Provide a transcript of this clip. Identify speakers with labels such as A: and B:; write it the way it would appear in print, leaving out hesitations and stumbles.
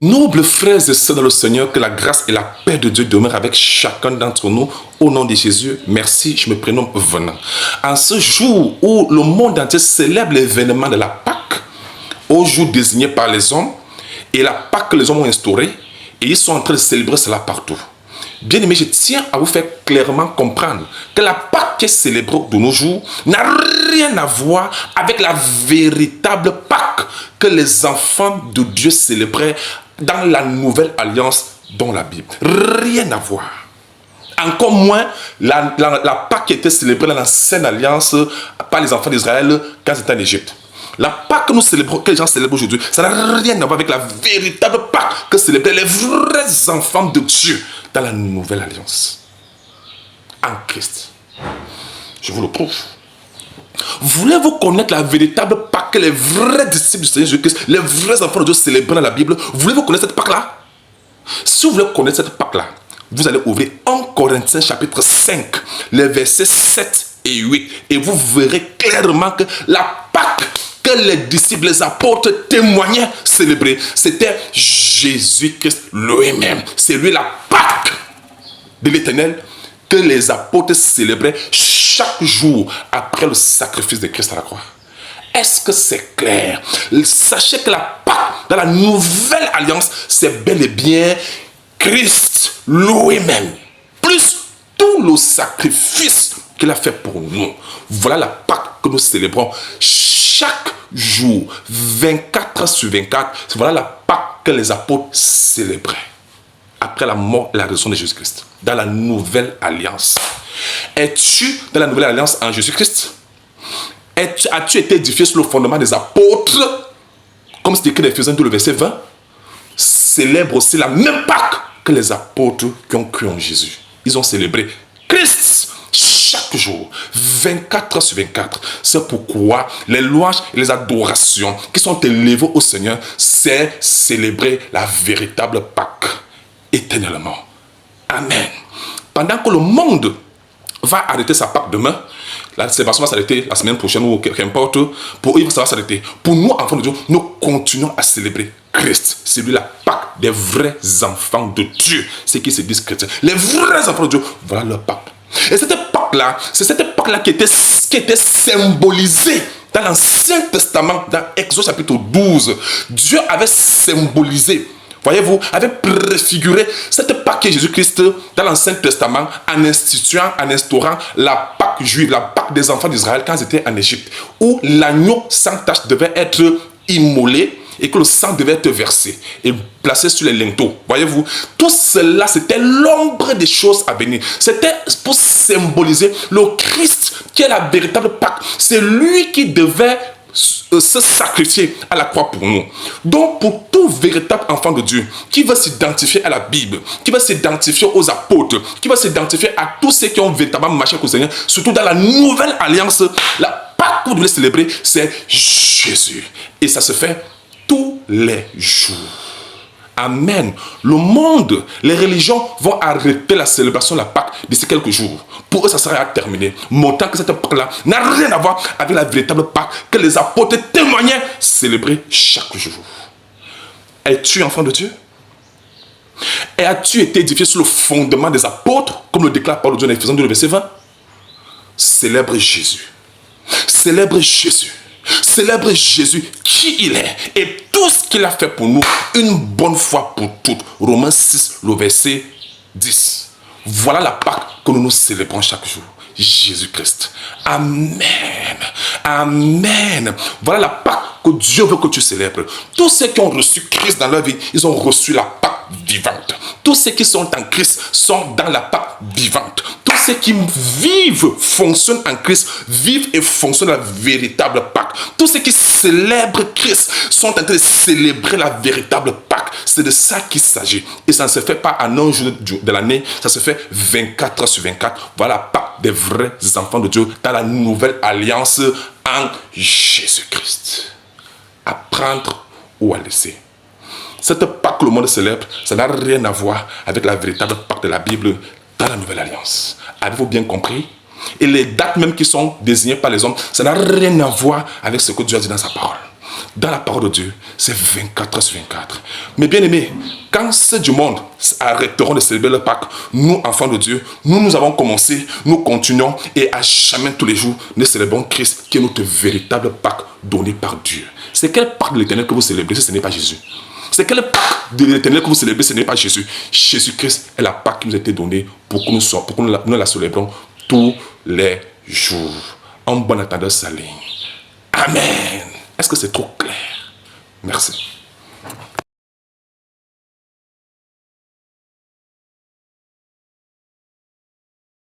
A: Nobles frères et sœurs dans le Seigneur, que la grâce et la paix de Dieu demeurent avec chacun d'entre nous. Au nom de Jésus, merci, je me prénomme Venant. En ce jour où le monde entier célèbre l'événement de la Pâque, au jour désigné par les hommes, et la Pâque que les hommes ont instaurée, et ils sont en train de célébrer cela partout. Bien aimé, je tiens à vous faire clairement comprendre que la Pâque qui est célébrée de nos jours n'a rien à voir avec la véritable Pâque que les enfants de Dieu célébraient dans la nouvelle alliance dans la Bible. Rien à voir. Encore moins la Pâque qui était célébrée dans l'ancienne alliance par les enfants d'Israël quand ils étaient en Égypte. La Pâque que nous célébrons, que les gens célèbrent aujourd'hui, ça n'a rien à voir avec la véritable Pâque que célébraient les vrais enfants de Dieu dans la nouvelle alliance. En Christ. Je vous le prouve. Voulez-vous connaître la véritable Pâque que les vrais disciples du Seigneur Jésus-Christ, les vrais enfants de Dieu célébrent dans la Bible? Voulez-vous connaître cette Pâque-là? Si vous voulez connaître cette Pâque-là, vous allez ouvrir 1 Corinthiens chapitre 5, les versets 7 et 8, et vous verrez clairement que la Pâque que les disciples, les apôtres témoignaient, célébraient, c'était Jésus-Christ lui-même. C'est lui la Pâque de l'Éternel que les apôtres célébraient chaque jour après le sacrifice de Christ à la croix. Est-ce que c'est clair? Sachez que la Pâque dans la nouvelle alliance, c'est bel et bien Christ lui-même, plus tout le sacrifice qu'il a fait pour nous. Voilà la Pâque que nous célébrons chaque jour, 24 heures sur 24. Voilà la Pâque que les apôtres célébraient après la mort et la résurrection de Jésus-Christ, dans la nouvelle alliance. Es-tu dans la nouvelle alliance en Jésus-Christ? As-tu été édifié sur le fondement des apôtres? Comme c'est écrit dans Ephésiens 2, le verset 20. Célèbre aussi la même Pâque que les apôtres qui ont cru en Jésus. Ils ont célébré Christ chaque jour, 24 heures sur 24. C'est pourquoi les louanges et les adorations qui sont élevées au Seigneur, c'est célébrer la véritable Pâque éternellement. Amen. Pendant que le monde va arrêter sa Pâque demain, la célébration va s'arrêter la semaine prochaine ou qu'importe, pour eux ça va s'arrêter. Pour nous, enfants de Dieu, nous continuons à célébrer Christ. C'est lui la Pâque des vrais enfants de Dieu. C'est qui se disent chrétiens. Les vrais enfants de Dieu, voilà leur Pâque. Et cette Pâque-là, c'est cette Pâque-là qui était symbolisée dans l'Ancien Testament, dans Exode chapitre 12. Dieu avait symbolisé, voyez-vous, avait préfiguré cette Pâque qui est Jésus-Christ dans l'Ancien Testament en instaurant la Pâque juive, la Pâque des enfants d'Israël quand ils étaient en Égypte, où l'agneau sans tache devait être immolé et que le sang devait être versé et placé sur les linteaux. Voyez-vous, tout cela, c'était l'ombre des choses à venir. C'était pour symboliser le Christ qui est la véritable Pâque. C'est lui qui devait se sacrifier à la croix pour nous. Donc pour tout véritable enfant de Dieu qui va s'identifier à la Bible, qui va s'identifier aux apôtres, qui va s'identifier à tous ceux qui ont véritablement marché avec le Seigneur, surtout dans la nouvelle alliance, la Pâque que vous devez célébrer, c'est Jésus. Et ça se fait tous les jours. Amen. Le monde, les religions vont arrêter la célébration de la Pâque d'ici quelques jours. Pour eux, ça sera terminé. Montant que cette Pâque-là n'a rien à voir avec la véritable Pâque que les apôtres témoignaient célébrer chaque jour. Es-tu enfant de Dieu? Et as-tu été édifié sur le fondement des apôtres, comme le déclare Paul dans Ephésiens 2, verset 20? Célèbre Jésus. Célèbre Jésus. Célèbre Jésus, qui il est, et tout ce qu'il a fait pour nous, une bonne fois pour toutes. Romains 6, le verset 10. Voilà la Pâque que nous célébrons chaque jour. Jésus-Christ. Amen. Amen. Voilà la Pâque que Dieu veut que tu célèbres. Tous ceux qui ont reçu Christ dans leur vie, ils ont reçu la Pâque vivante. Tous ceux qui sont en Christ sont dans la Pâque vivante. Tous ceux qui vivent, fonctionnent en Christ, vivent et fonctionnent la véritable Pâque. Tous ceux qui célèbrent Christ sont en train de célébrer la véritable Pâque. C'est de ça qu'il s'agit. Et ça ne se fait pas en un jour de l'année, ça se fait 24 heures sur 24. Voilà la Pâque des vrais enfants de Dieu dans la nouvelle alliance en Jésus-Christ. À prendre ou à laisser. Cette Pâque que le monde célèbre, ça n'a rien à voir avec la véritable Pâque de la Bible dans la nouvelle alliance. Avez-vous bien compris? Et les dates même qui sont désignées par les hommes, ça n'a rien à voir avec ce que Dieu a dit dans sa parole. dans la parole de Dieu, c'est 24 sur 24. Mais bien aimés, quand ceux du monde arrêteront de célébrer le Pâques, nous, enfants de Dieu, nous avons commencé, nous continuons et à jamais tous les jours, nous célébrons Christ qui est notre véritable Pâques donné par Dieu. C'est quel Pâques de l'Éternel que vous célébrez si ce n'est pas Jésus? C'est quel Pâques de l'Éternel que vous célébrez, ce n'est pas Jésus. Jésus-Christ est la Pâques qui nous a été donnée pour que nous la célébrons tous les jours. En bon attendant sa ligne. Amen. Est-ce que c'est trop clair? Merci.